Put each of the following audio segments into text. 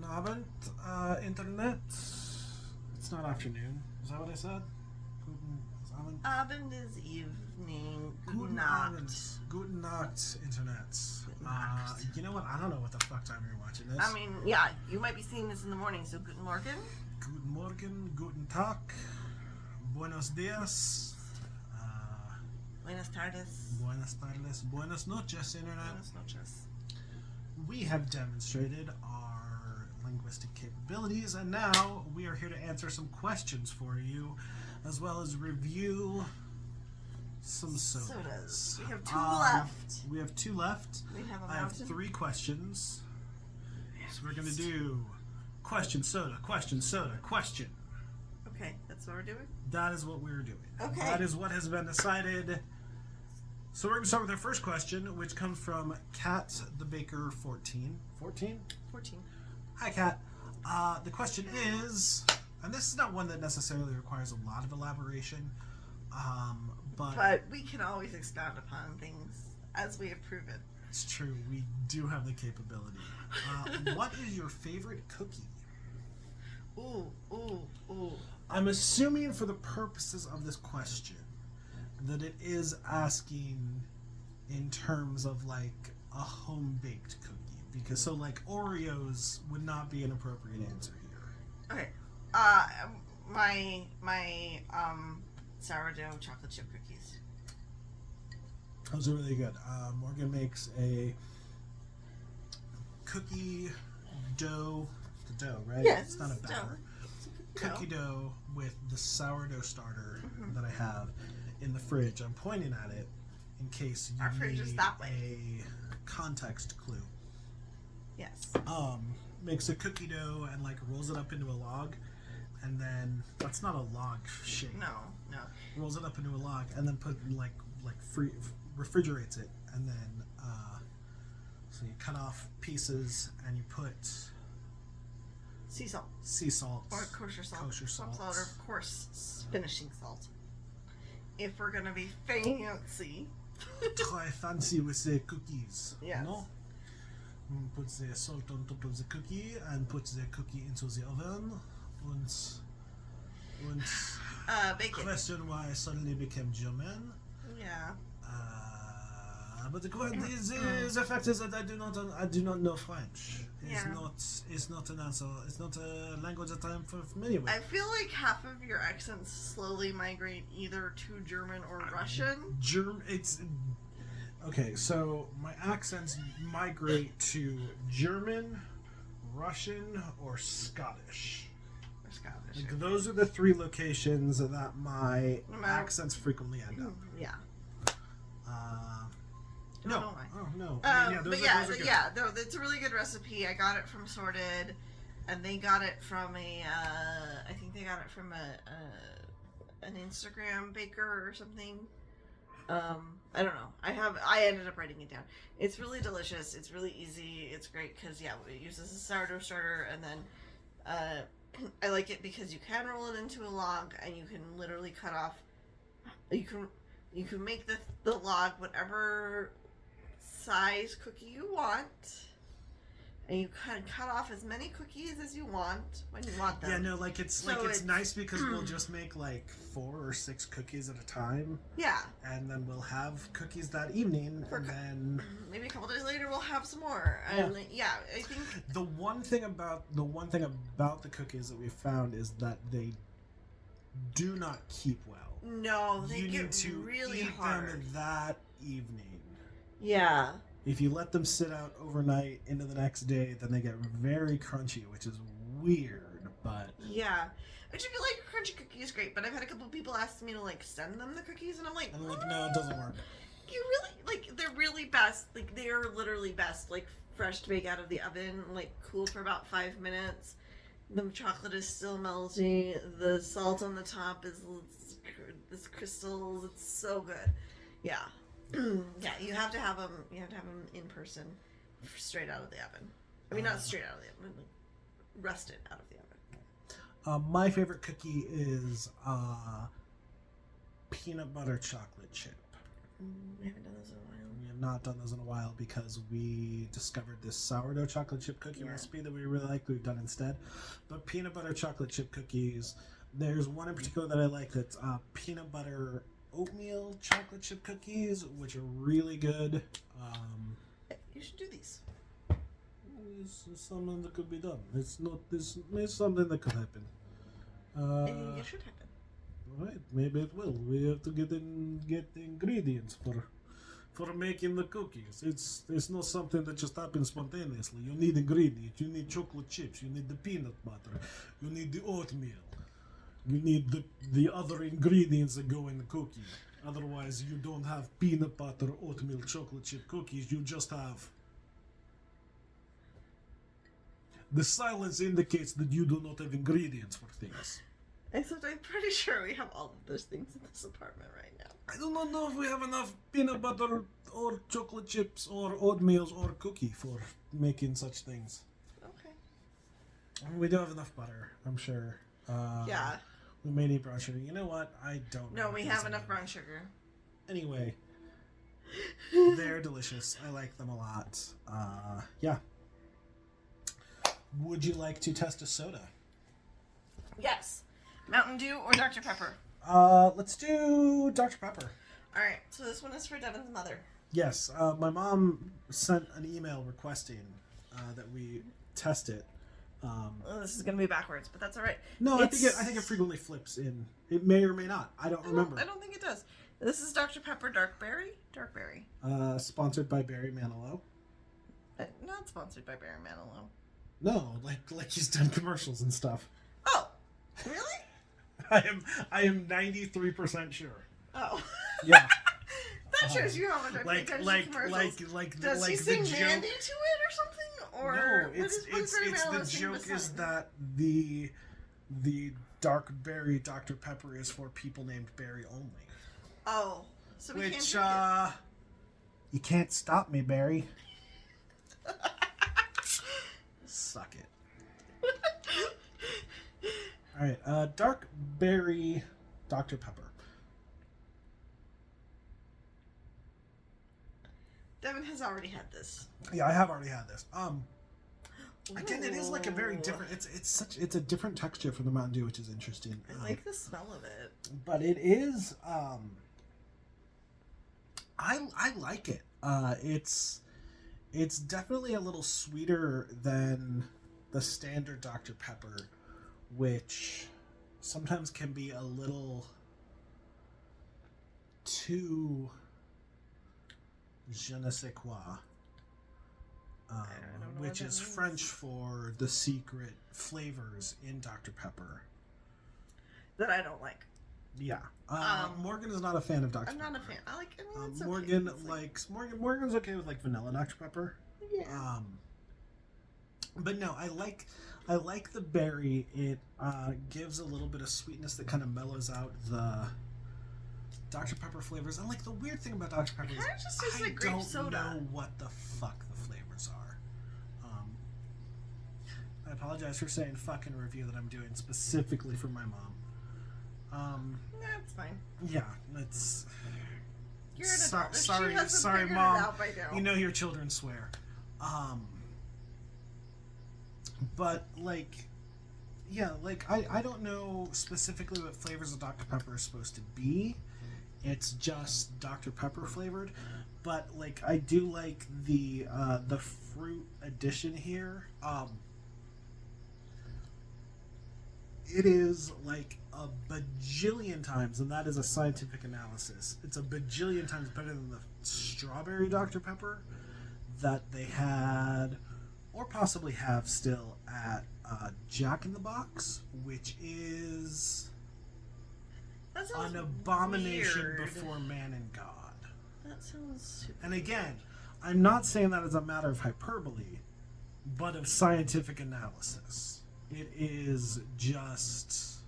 Abend, Internet. It's not afternoon. Is that what I said? Guten Abend. Abend is evening. Guten Abend. Guten Nacht, Internet. Nacht. You know what? I don't know what the fuck time you're watching this. I mean, yeah, you might be seeing this in the morning, so Guten Morgen. Guten Morgen, Guten Tag, Buenos Dias, Buenas tardes. Buenas tardes, Buenas noches, Internet. Buenas noches. We have demonstrated our linguistic capabilities, and now we are here to answer some questions for you, as well as review some sodas. We have two left. We have two left. We have a I have mountain. 3 questions. So we're going to do question, soda, question, soda, question. Okay, that's what we're doing? That is what we're doing. Okay. That is what has been decided. So we're going to start with our first question, which comes from Kat the Baker 14. 14? 14. Hi, Kat. The question is, and this is not one that necessarily requires a lot of elaboration, But we can always expound upon things as we have proven. it's true, we do have the capability. What is your favorite cookie? Ooh. I'm assuming for the purposes of this question that it is asking in terms of like a home-baked cookie, because so like Oreos would not be an appropriate answer here. Okay. My sourdough chocolate chip cookies. Those are really good. Morgan makes a cookie dough. The dough, right? Yes, It's not a dough. batter. It's a Cookie dough with the sourdough starter that I have in the fridge. I'm pointing at it in case you Our fridge is need that way. a context clue. Yes. Makes a cookie dough and like rolls it up into a log, and then that's not a log shape. No. Rolls it up into a log and then put refrigerates it, and then so you cut off pieces and you put Sea salt. sea salt Or kosher salt. Kosher Some salt. salt, or of course, finishing salt. If we're gonna be fancy. Try fancy with the cookies. Yes. No? Put the salt on top of the cookie and put the cookie into the oven. And Bacon. question why I suddenly became German. Yeah. But the fact is that I do not know French. Yeah. It's not an answer. It's not a language that I'm familiar with. I feel like half of your accents slowly migrate either to German or Russian. It's okay. So my accents migrate to German, Russian, or Scottish. Or Scottish. Like, those are the 3 locations that my No. accents frequently end up. Yeah. No. know why. Oh no. But yeah, no, it's a really good recipe. I got it from Sorted, and they got it from I think they got it from an Instagram baker or something. I don't know. I ended up writing it down. It's really delicious. It's really easy. It's great because it uses a sourdough starter, and then I like it because you can roll it into a log, and you can literally cut off. You can make the log whatever size cookie you want, and you can cut off as many cookies as you want when you want them. Yeah, no, like it's So it's it's nice because we'll just make like 4 or 6 cookies at a time, Yeah, and then we'll have cookies that evening, For and co- then maybe a couple days later we'll have some more. And I think the one thing about the cookies that we found is that they do not keep well. no, they You get need to really eat hard. them that evening. Yeah, If you let them sit out overnight into the next day, then they get very crunchy, which is weird, but yeah. I just feel like crunchy cookie is great, but I've had a couple people ask me to like send them the cookies, and I'm like, no, it doesn't work. You really they're really best. Like they're literally best. Like fresh to bake out of the oven, like cool for about 5 minutes. The chocolate is still melty. The salt on the top is this crystals. It's so good. Yeah, yeah. You have to have them. You have to have them in person, straight out of the oven. I mean, not straight out of the oven, like rested out of the oven. My favorite cookie is peanut butter chocolate chip. We haven't done this in a while. We have not done those in a while because we discovered this sourdough chocolate chip cookie recipe that we really like. We've done instead. But peanut butter chocolate chip cookies, there's one in particular that I like that's peanut butter oatmeal chocolate chip cookies, which are really good. You should do these. This is something that could be done. It's not this. It's something that could happen. It should happen. Right, maybe it will. We have to get ingredients for making the cookies. It's not something that just happens spontaneously. You need ingredients. You need chocolate chips. You need the peanut butter. You need the oatmeal. You need the other ingredients that go in the cookie. Otherwise, you don't have peanut butter, oatmeal, chocolate chip cookies. You just have... The silence indicates that you do not have ingredients for things. Except I'm pretty sure we have all of those things in this apartment right now. I do not know if we have enough peanut butter or chocolate chips or oatmeals or cookie for making such things. Okay. We do have enough butter, I'm sure. Yeah. We may need brown sugar. You know what? I don't know. No, we have enough brown sugar. Anyway, they're delicious. I like them a lot. Yeah. Would you like to test a soda? Yes. Mountain Dew or Dr. Pepper? Let's do Dr. Pepper. Alright, so this one is for Devin's mother. Yes, my mom sent an email requesting that we test it. This is going to be backwards, but that's alright. No, I think it frequently flips in. It may or may not. I don't remember. I don't think it does. This is Dr. Pepper Dark Berry. Dark Berry. Sponsored by Barry Manilow. Not sponsored by Barry Manilow. No, like he's done commercials and stuff. Oh, really? I am 93% sure. Oh. Yeah. That shows you how much I pay attention to commercials. Does he sing Mandy to it or something? Or no, it's the joke is that the dark berry Dr. Pepper is for people named Barry only. Oh, so we Which, can't you can't stop me, Barry. Suck it. Alright, dark berry Dr. Pepper. Devin has already had this. Yeah, I have already had this. Again, it is like a very different. It's a different texture from the Mountain Dew, which is interesting. I like the smell of it, but it is. I like it. It's definitely a little sweeter than the standard Dr. Pepper, which sometimes can be a little too je ne sais quoi. Which is French for the secret flavors in Dr. Pepper. That I don't like. Yeah. Morgan is not a fan of Dr. I'm Pepper. not a fan. I like. I mean, it's Morgan okay. likes Morgan's okay with like vanilla Dr. Pepper. Yeah. But no, I like the berry. It gives a little bit of sweetness that kind of mellows out the Dr. Pepper flavors. And like the weird thing about Dr. Pepper is just tastes like grape soda. I don't know what the fuck the flavors are. I apologize for saying fucking review that I'm doing specifically for my mom. That's fine. Yeah, it's. You're an adult. If Sorry, she hasn't sorry, figured Mom. It out by now. You know your children swear. But like, yeah, like I don't know specifically what flavors of Dr. Pepper is supposed to be. It's just Dr. Pepper flavored, but like I do like the fruit addition here. It is like a bajillion times, and that is a scientific analysis. It's a bajillion times better than the strawberry Dr. Pepper that they had, or possibly have still at Jack in the Box, which is an abomination weird. before man and God. That sounds super And again, I'm not saying that as a matter of hyperbole, but of scientific analysis. It is just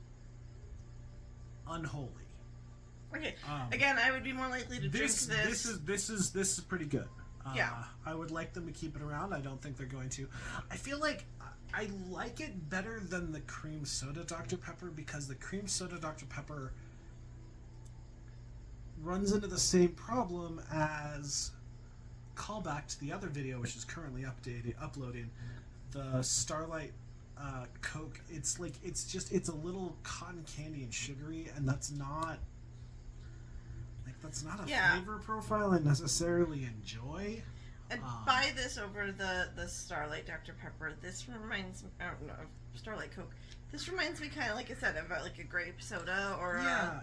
unholy. Okay. Again, I would be more likely to drink this. This is pretty good. Yeah. I would like them to keep it around. I don't think they're going to. I feel like I like it better than the cream soda Dr. Pepper because the cream soda Dr. Pepper runs into the same problem as callback to the other video, which is currently uploading the Starlight Coke. It's like it's a little cotton candy and sugary, and that's not a flavor profile I necessarily enjoy. And buy this over the Starlight Dr. Pepper. This reminds me, no, Starlight Coke. This reminds me kind of, like I said, about like a grape soda or yeah.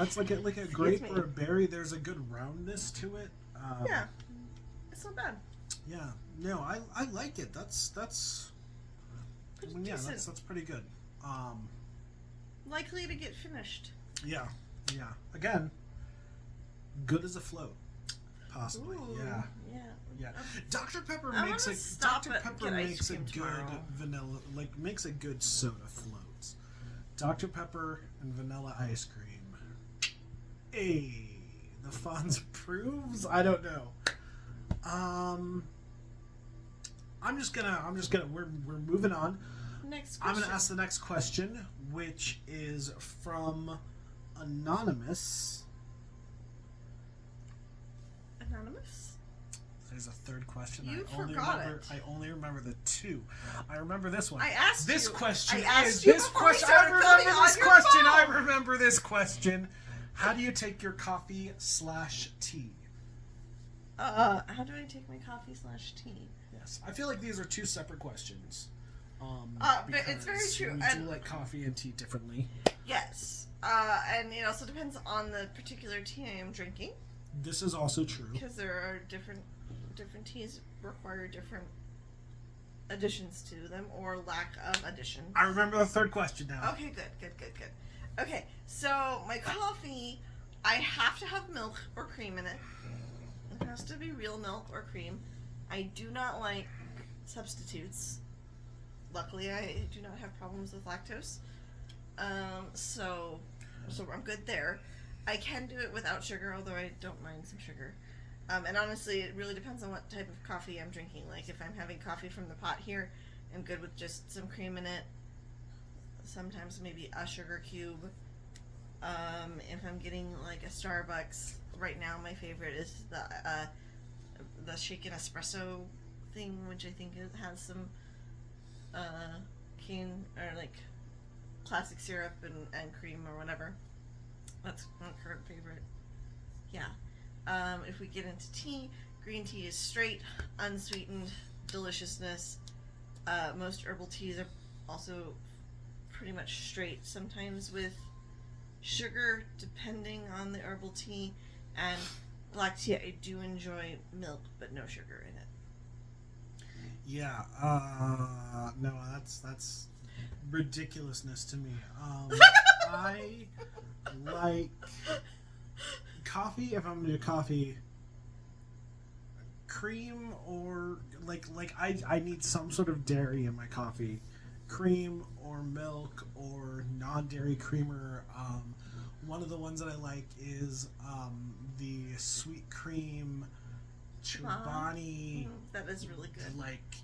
It's like a grape or a berry. There's a good roundness to it. Yeah, it's not bad. Yeah, no, I like it. That's that's pretty good. Likely to get finished. Yeah. Again, good as a float, possibly. Ooh, yeah. Dr. Pepper makes a good vanilla, like makes a good soda float. Dr. Pepper and vanilla ice cream. Hey, the Fonz approves. I don't know. I'm just gonna. We're moving on. Next question. I'm gonna ask the next question, which is from Anonymous. Anonymous? There's a third question. You forgot it. I only remember the two. I remember this one. I asked this you. question. I asked is you this before we question. started I remember filming this on your question. I phone. remember this question. How do you take your coffee/tea? How do I take my coffee/tea? Yes, I feel like these are two separate questions. But it's very true. We and do like coffee and tea differently. yes, and it also depends on the particular tea I am drinking. This is also true. Because there are different teas require different additions to them or lack of addition. I remember the third question now. Okay, good. Okay, so my coffee, I have to have milk or cream in it. It has to be real milk or cream. I do not like substitutes. Luckily, I do not have problems with lactose. So I'm good there. I can do it without sugar, although I don't mind some sugar. And honestly, it really depends on what type of coffee I'm drinking. Like, if I'm having coffee from the pot here, I'm good with just some cream in it. Sometimes maybe a sugar cube. If I'm getting, like, a Starbucks, right now my favorite is the shaken espresso thing, which I think it has some cane, or, like, classic syrup and cream or whatever. That's my current favorite. Yeah. If we get into tea, green tea is straight, unsweetened deliciousness. Most herbal teas are also pretty much straight, sometimes with sugar, depending on the herbal tea. And black tea, I do enjoy milk, but no sugar in it. Yeah. No, that's ridiculousness to me. I like coffee. If I'm gonna do coffee, cream or like I need some sort of dairy in my coffee, cream or milk or non-dairy creamer. One of the ones that I like is the sweet cream Chobani. That is really good. Like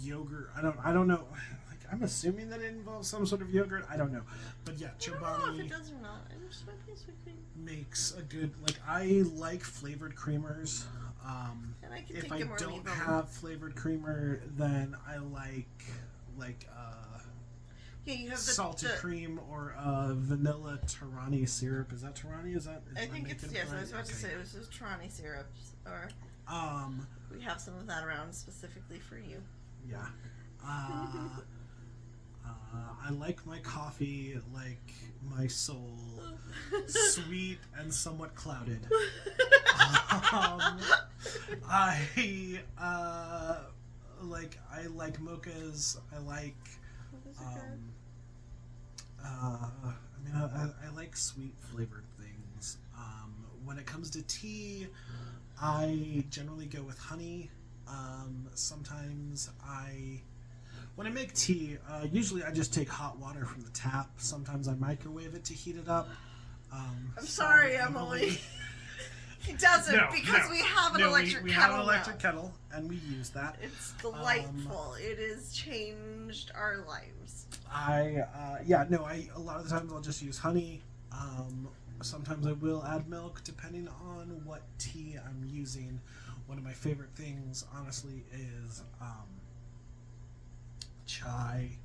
yogurt. I don't know. Like, I'm assuming that it involves some sort of yogurt. I don't know, but yeah, Chobani. I don't know if it does or not. I'm just sweet cream. Makes a good, like, I like flavored creamers. And I can if think I more don't have flavored creamer, then I like yeah, you have salted cream or vanilla Tarani syrup. Is that Tarani? I think it's yes. Right? I was about to say it was just Tarani syrups, or we have some of that around specifically for you. Yeah. I like my coffee like my soul, sweet and somewhat clouded. I like mochas. I like. I like sweet flavored things. When it comes to tea, I generally go with honey. Sometimes when I make tea, usually I just take hot water from the tap. Sometimes I microwave it to heat it up. I'm sorry, Emily. He doesn't, because we have an electric kettle. We have an electric kettle, and we use that. It's delightful. It has changed our lives. A lot of the times I'll just use honey, Sometimes I will add milk depending on what tea I'm using. One of my favorite things, honestly, is chai,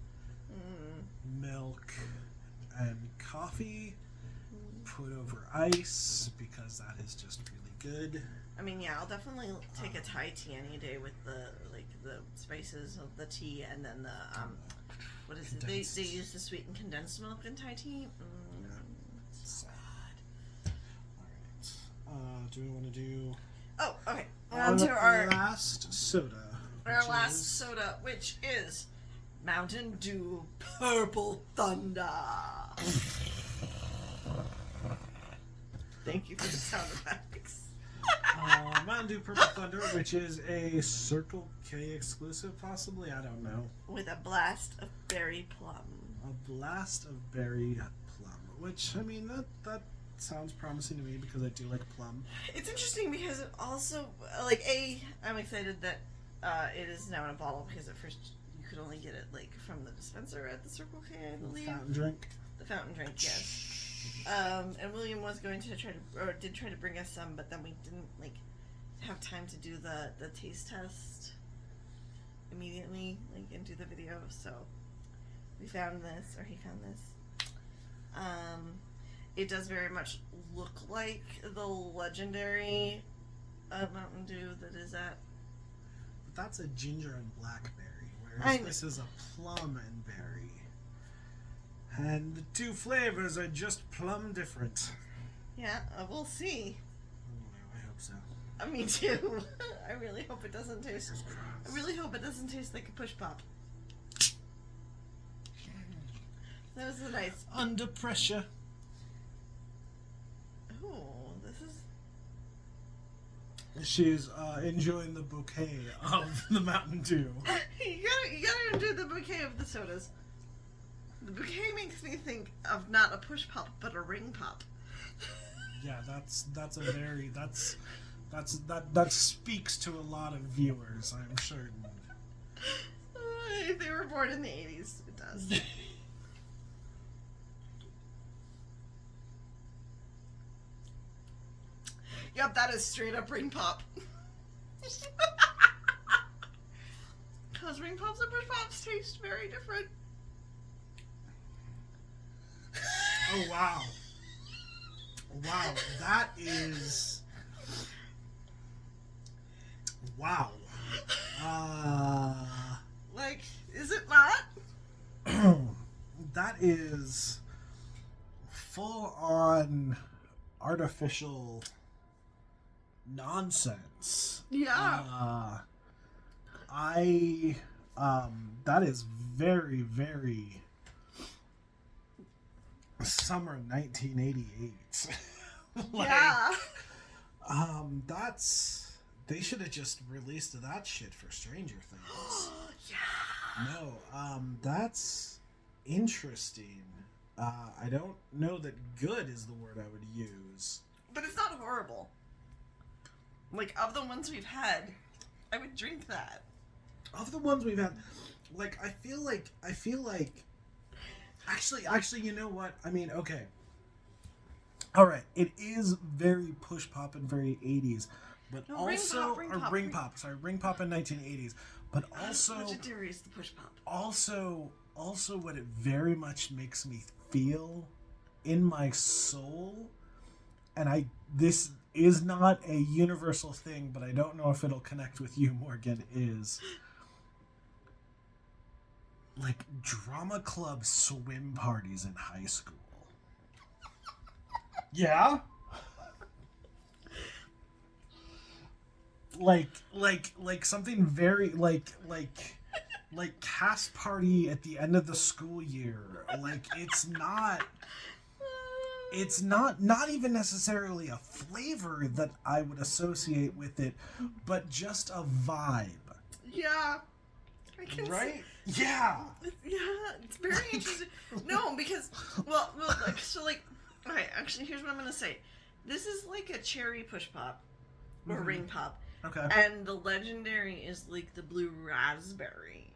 milk, and coffee put over ice because that is just really good. I mean, yeah, I'll definitely take a Thai tea any day with the spices of the tea, and then the what is condensed. it? They use the sweetened condensed milk in Thai tea. So good. All right. Do we want to do? Oh, okay. On to our last soda. Our last soda, which is Mountain Dew Purple Thunder. Thank you for the sound effects. Mountain Dew Purple Thunder, which is a Circle K exclusive, possibly. I don't know. With a blast of berry plum. A blast of berry plum, which, I mean, that sounds promising to me because I do like plum. It's interesting because it also, I'm excited that it is now in a bottle, because at first you could only get it from the dispenser at the Circle K, I believe. Fountain drink. The fountain drink, yes. And William was going to did try to bring us some, but then we didn't have time to do the taste test immediately, and do the video. So he found this. It does very much look like the legendary Mountain Dew that is at. But that's a ginger and blackberry, whereas this is a plum and berry. And the two flavors are just plum different. Yeah, we'll see. Oh, I hope so. Me too. I really hope it doesn't taste. I really hope it doesn't taste like a push pop. That was a nice. Under pressure. Oh, this is. She's enjoying the bouquet of the Mountain Dew. You gotta enjoy the bouquet of the sodas. The bouquet makes me think of not a push pop, but a ring pop. Yeah, that's a very that speaks to a lot of viewers, I'm certain. If they were born in the 80s, it does. Yep, that is straight up ring pop. Because ring pops and push pops taste very different. Oh, wow. Wow, that is... Wow. Is it not? That is full-on artificial nonsense. Yeah. That is very, very... summer 1988. Yeah. They should have just released that shit for Stranger Things. Yeah. No, that's interesting. I don't know that good is the word I would use. But it's not horrible. Of the ones we've had, I would drink that. Of the ones we've had, I feel like Actually, you know what? I mean, okay. All right, it is very push pop and very 80s, but ring pop in 1980s, but also legendary is the push pop. Also, what it very much makes me feel in my soul, and this is not a universal thing, but I don't know if it'll connect with you, Morgan, is drama club swim parties in high school. Yeah? Something very like cast party at the end of the school year. It's not even necessarily a flavor that I would associate with it, but just a vibe. Yeah. I can right? Yeah. Yeah, it's very interesting. No, because okay, actually here's what I'm gonna say. This is like a cherry push pop or ring pop. Okay. And the legendary is the blue raspberry.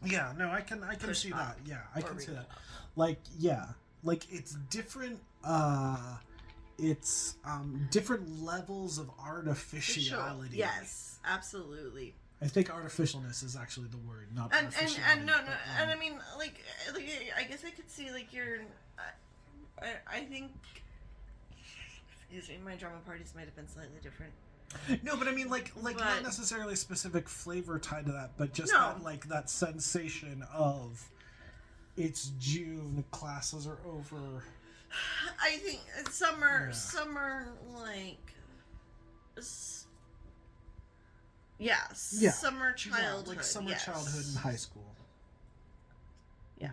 Yeah, no, I can see that. Yeah, I can see that. It's different it's different levels of artificiality. Yes, absolutely. I think artificialness is actually the word, not And artificiality. no, and I mean, like I guess I could see like your, I think. Excuse me, my drama parties might have been slightly different. No, but I mean, like But- not necessarily a specific flavor tied to that, but just No. that, like, that sensation of it's June, classes are over. I think summer, like, Yeah. summer childhood, like summer yes. childhood in high school. Yeah.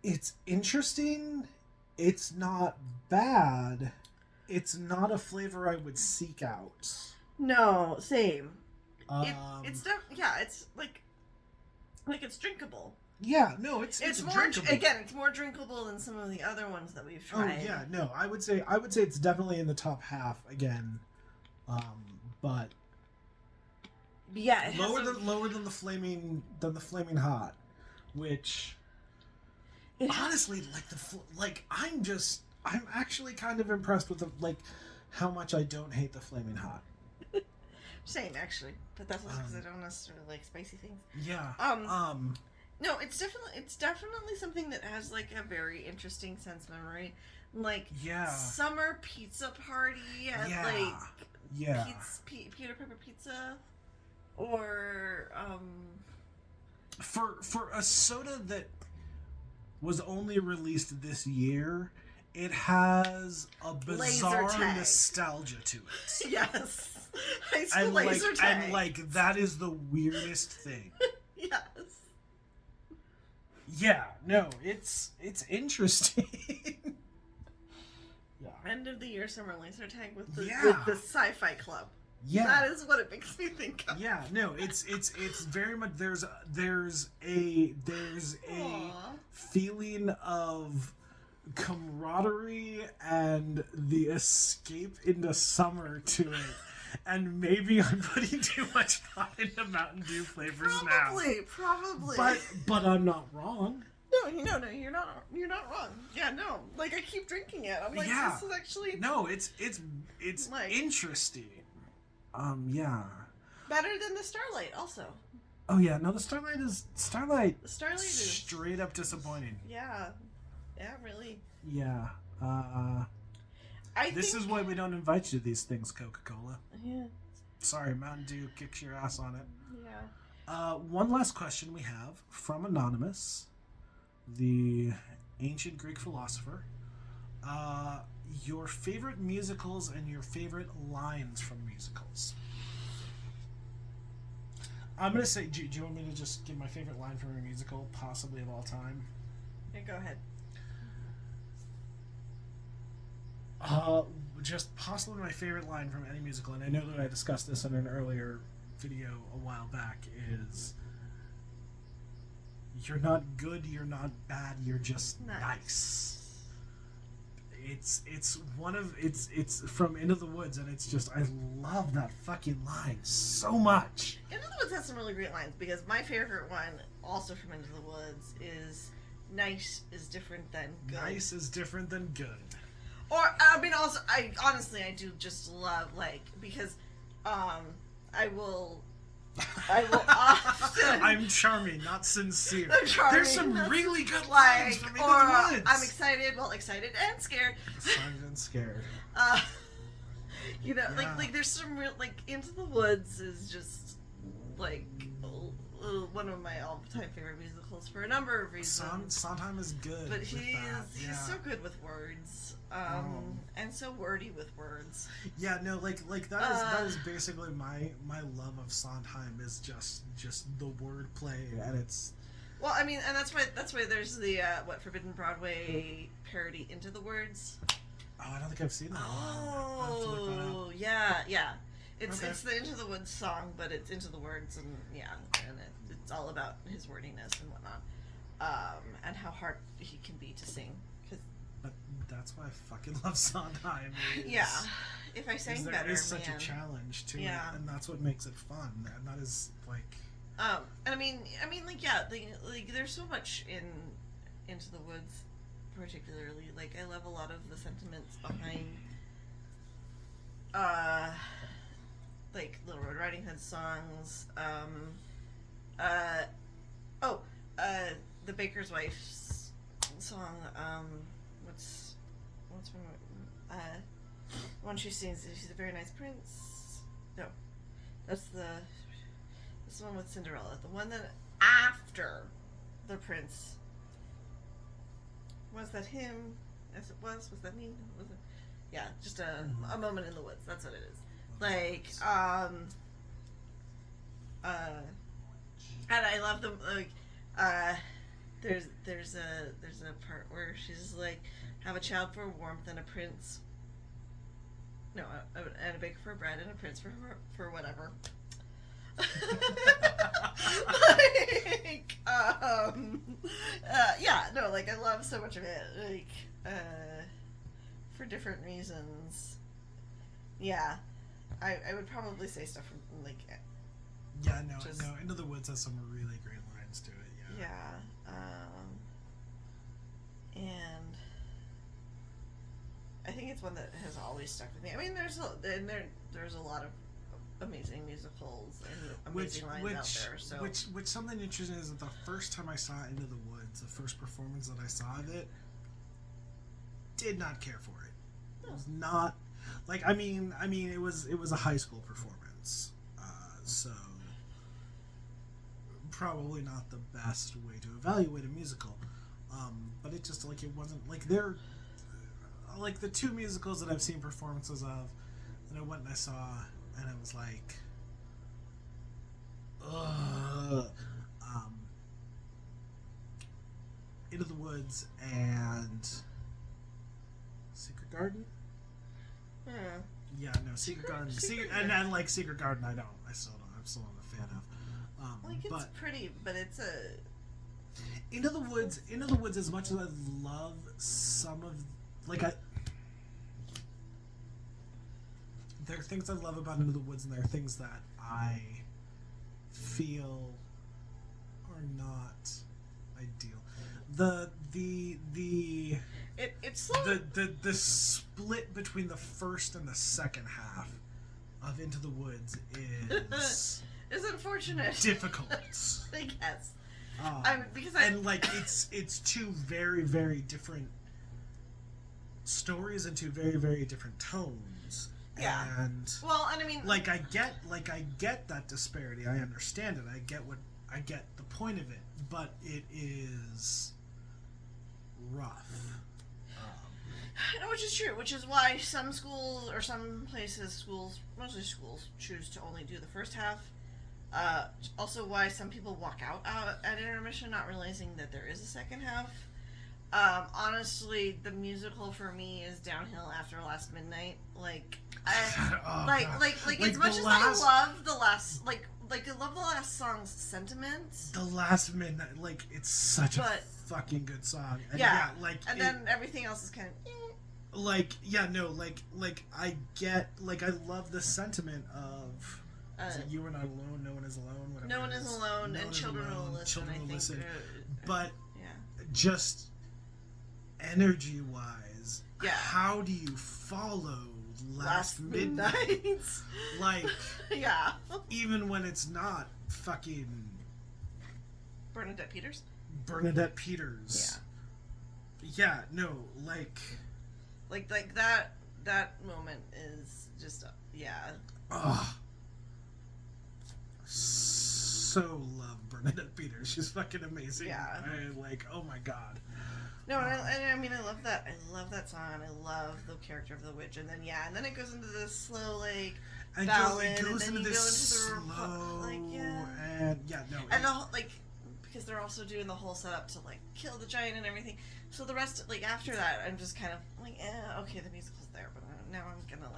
It's interesting. It's not bad. It's not a flavor I would seek out. No, same. It's It's like it's drinkable. yeah, no, it's It's more drinkable. again. It's more drinkable than some of the other ones that we've tried. Oh yeah, no, I would say it's definitely in the top half again, but Yeah, it has lower than the flaming hot, which honestly, like I'm actually kind of impressed with how much I don't hate the flaming hot. Same actually, but that's also because I don't necessarily like spicy things. Yeah. No, it's definitely something that has like a very interesting sense memory, like Yeah. summer pizza party at Yeah. Peter Pepper Pizza, or For a soda that was only released this year, it has a bizarre Laser tag. nostalgia to it. yes, high school And laser tag. and like that is the weirdest thing. yes. Yeah, no, it's interesting. Yeah. End of the year summer laser tag with the Yeah. sci-fi club. Yeah. That is what it makes me think of. Yeah, no, it's very much there's a Aw. feeling of camaraderie and the escape into summer to it. And maybe I'm putting too much thought into Mountain Dew flavors Probably. now. But I'm not wrong. No, you're not wrong. Yeah, no. Like I keep drinking it. I'm like, Yeah. this is actually No, it's Like- interesting. Yeah. better than the Starlight. Also, Oh yeah, no, the Starlight the Starlight is straight up disappointing. yeah, really. Yeah. I This think, is why we don't invite you to these things, Coca-Cola. yeah, Sorry, Mountain Dew kicks your ass on it. yeah. One last question we have from Anonymous, the ancient Greek philosopher. Your favorite musicals and your favorite lines from musicals. I'm going to say, do you want me to just give my favorite line from a musical, possibly of all time? Yeah, go ahead. Just possibly my favorite line from any musical, and I know that I discussed this in an earlier video a while back, is you're not good, you're not bad, you're just nice. It's from Into the Woods, and it's just, I love that fucking line so much. Into the Woods has some really great lines because my favorite one, also from Into the Woods, is "Nice is different than good." Nice is different than good. Or I mean, also, I do just love because, I will often. I'm charming, not sincere. I'm charming, There's some that's really good lines from Into or the Woods. I'm excited and scared. Excited and scared. Yeah. Yeah. There's some real Into the Woods is just one of my all-time favorite musicals for a number of reasons. Sondheim is good. But with he's that. so good with words, and so wordy with words. Yeah, no, that is basically my love of Sondheim is just the wordplay, and it's. Well, I mean, and that's why there's the Forbidden Broadway parody Into the Words. Oh, I don't think I've seen that one. I'll have to look that up. Oh, yeah. It's Okay. it's the Into the Woods song, but it's Into the Words, and it's all about his wordiness and whatnot, and how hard he can be to sing. But that's why I fucking love Sondheim. Yeah, if I sang there better, is such man. a challenge to Yeah. it, and that's what makes it fun. And that is And I mean, there's so much in Into the Woods particularly. Like, I love a lot of the sentiments behind, like, Little Red Riding Hood songs. The Baker's Wife's song. What's one she sings? She's a very nice prince. No, that's the one with Cinderella. The one that after the prince. Was that him? As it was? Was that me? Was it? Yeah, just a moment in the woods. That's what it is. Like, and I love them. Like, there's a part where she's like, have a child for warmth and a prince. No, and a baker for bread and a prince for whatever. Like, yeah, no, like, I love so much of it, like, for different reasons. Yeah, I would probably say stuff from, like, yeah, no, Into the Woods has some really great lines to it, yeah. And I think it's one that has always stuck with me. I mean, there's a lot of amazing musicals and amazing lines out there. So, which something interesting is that the first time I saw Into the Woods, the first performance that I saw of it, did not care for it. It was not like I mean it was a high school performance, so probably not the best way to evaluate a musical, but it just like it wasn't like they're like the two musicals that I've seen performances of, and I went and I saw. And I was like, ugh. Into the Woods and Secret Garden? Yeah, no, Secret Garden. And like Secret Garden, I'm still not a fan of. Like, it's pretty, but it's a... Into the Woods, as much as I love some of... Like, there are things I love about Into the Woods, and there are things that I feel are not ideal. The split between the first and the second half of Into the Woods is unfortunate. Difficult. I guess. It's two very, very different stories and two very, very different tones. Yeah. And I mean, I get that disparity. I understand it. I get the point of it, but it is rough. Which is true. Which is why some schools or some places, mostly schools, choose to only do the first half. Also, why some people walk out at intermission, not realizing that there is a second half. Honestly, the musical for me is downhill after Last Midnight. As much as I love the last, I love the last song's sentiments. The Last Midnight, it's such a fucking good song. And then everything else is kind of. I love the sentiment of. You are not alone. No one is alone. Whatever. No one is alone, and children will listen. Children will listen. But just energy-wise, how do you follow Last Midnight? Even when it's not fucking Bernadette Peters. Yeah, no, that moment is just so love Bernadette Peters. She's fucking amazing. Yeah. Oh my god. No, I mean, I love that. I love that song. I love the character of the witch, and then it goes into this slow ballad, and then you go into the slow, and and the whole, because they're also doing the whole setup to kill the giant and everything. So the rest, after that, I'm just kind of okay, the musical's there, but now I'm gonna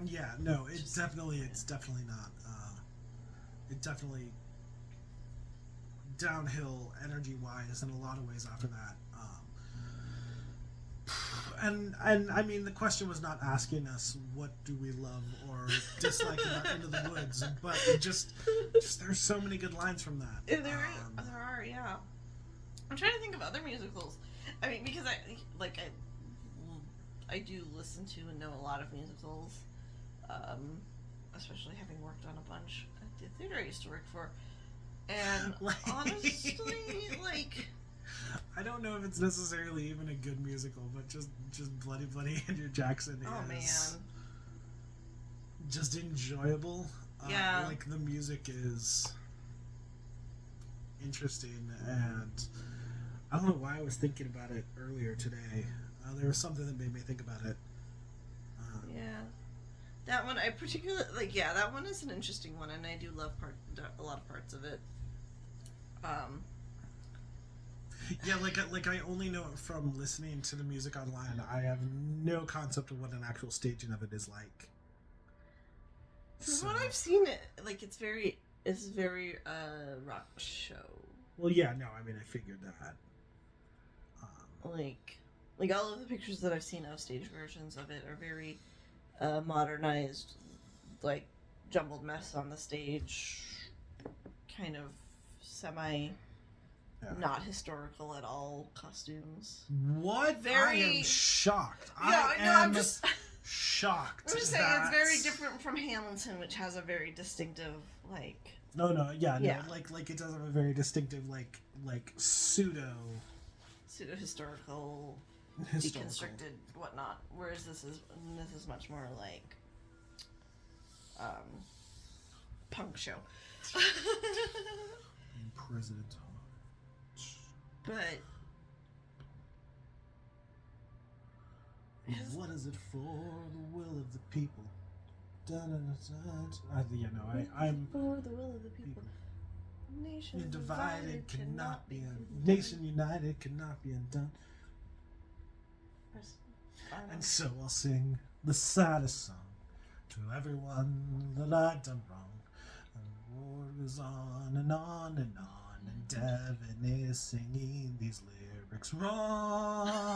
Yeah, no, it's definitely not. It definitely downhill energy-wise in a lot of ways after that. And I mean, the question was not asking us what do we love or dislike about Into the Woods, but just there's so many good lines from that. There are, yeah. I'm trying to think of other musicals. I mean, because I do listen to and know a lot of musicals, especially having worked on a bunch at the theater I used to work for. And honestly, like, I don't know if it's necessarily even a good musical, but just Bloody Bloody Andrew Jackson is just enjoyable. Yeah. Like the music is interesting, and I don't know why I was thinking about it earlier today. There was something that made me think about it. Yeah. That one I particularly like. Yeah, that one is an interesting one, and I do love a lot of parts of it. Yeah, like I only know it from listening to the music online. I have no concept of what an actual staging of it is like. From what I've seen, it's very rock show. Well, yeah, no, I mean I figured that. Like all of the pictures that I've seen of stage versions of it are very modernized, like jumbled mess on the stage, kind of semi. Yeah. Not historical at all costumes. What? Very... I am shocked. Yeah, I'm just shocked. I'm just saying it's very different from Hamilton, which has a very distinctive No, like it does have a very distinctive pseudo historical, deconstructed whatnot. Whereas this is much more like punk show. President. But what is it for? The will of the people. I'm for the will of the people. Nation divided cannot be nation united cannot be undone. And so I'll sing the saddest song to everyone that I've done wrong. And the war goes on and on and on. And Devin is singing these lyrics wrong.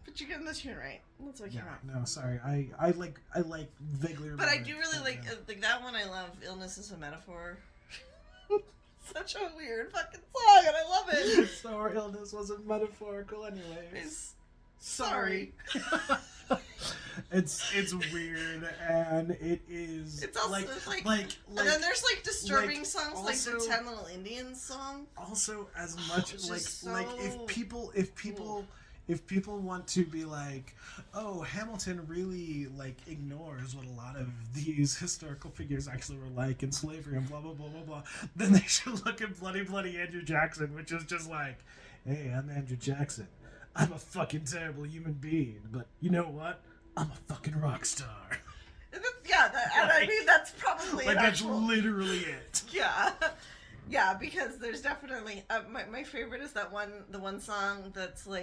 But you're getting the tune right. That's what came out. No, sorry. I like vaguely remember. But I do really like that one. I love "Illness is a Metaphor." Such a weird fucking song, and I love it. So our illness wasn't metaphorical, anyways. Sorry. It's weird, and it is. It's also like, and then there's disturbing songs also, like the 10 Little Indians song. Also, as much if people want to be like, oh, Hamilton really ignores what a lot of these historical figures actually were like in slavery and blah blah blah blah blah, then they should look at Bloody Bloody Andrew Jackson, which is just like, hey, I'm Andrew Jackson. I'm a fucking terrible human being, but you know what? I'm a fucking rock star. I mean that's probably that's literally it. Yeah. Yeah, because there's definitely my favorite is the one song that's the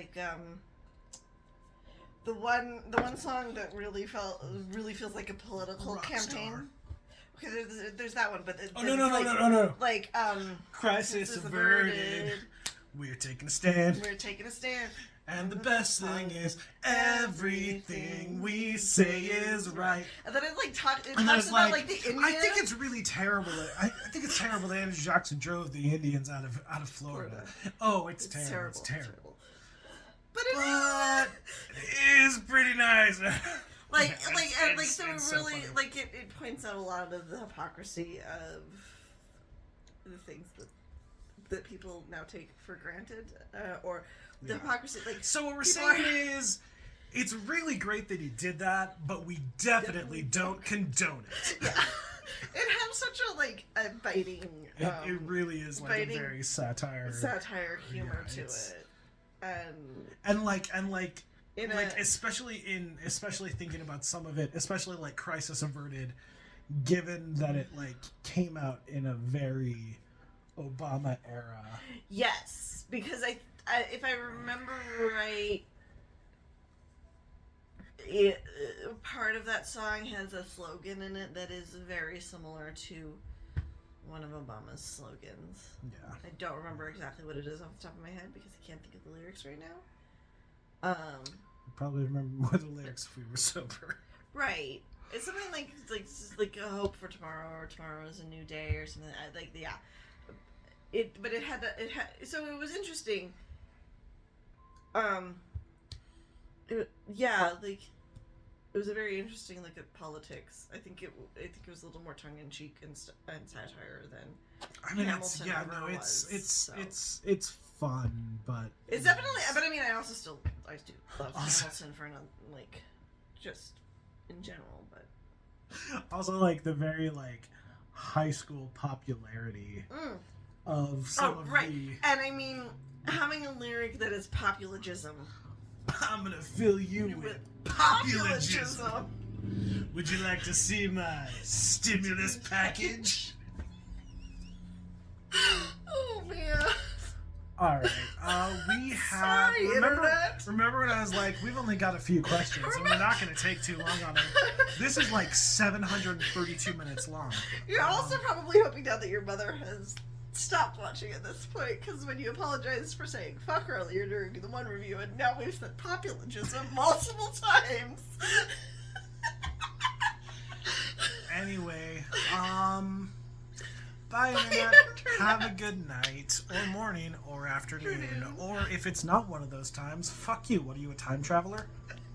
one song that really feels like a political campaign. Okay, there's that one, but no. Crisis averted. We're taking a stand. And the best thing is everything we say is right. And then it talks about the Indians. I think it's really terrible. I think it's terrible that Andrew Jackson drove the Indians out of Florida. Oh, it's terrible. It's terrible. But it is pretty nice. So it really it points out a lot of the hypocrisy of the things that people now take for granted, or the hypocrisy. So what we're saying is, it's really great that he did that, but we definitely don't condone it. Yeah. It has such a biting. It really is a very satire humor to it, especially thinking about some of it, especially Crisis Averted, given that it came out in a very Obama era. Yes, because if I remember right, part of that song has a slogan in it that is very similar to one of Obama's slogans. Yeah. I don't remember exactly what it is off the top of my head because I can't think of the lyrics right now. I'd probably remember more of the lyrics if we were sober. Right. It's something like a hope for tomorrow, or tomorrow is a new day, or something so it was interesting Yeah, like it was a very interesting look at politics. I think it was a little more tongue in cheek and satire than I mean, Hamilton it's fun, but it's definitely. But I mean, I do love Hamilton for like just in general, but also like the very like high school popularity of some of the. And I mean, having a lyric that is populism. I'm gonna fill you with populism. Would you like to see my stimulus package? Oh man. Alright, we have... Sorry, Internet. Remember when I was like, we've only got a few questions, and we're not going to take too long on it. This is like 732 minutes long. You're also probably hoping now that your mother has stopped watching at this point, because when you apologized for saying fuck earlier during the one review, and now we've said populism multiple times. Anyway, bye, Internet. Have a good night, or morning, or afternoon. Or if it's not one of those times, fuck you. What are you, a time traveler?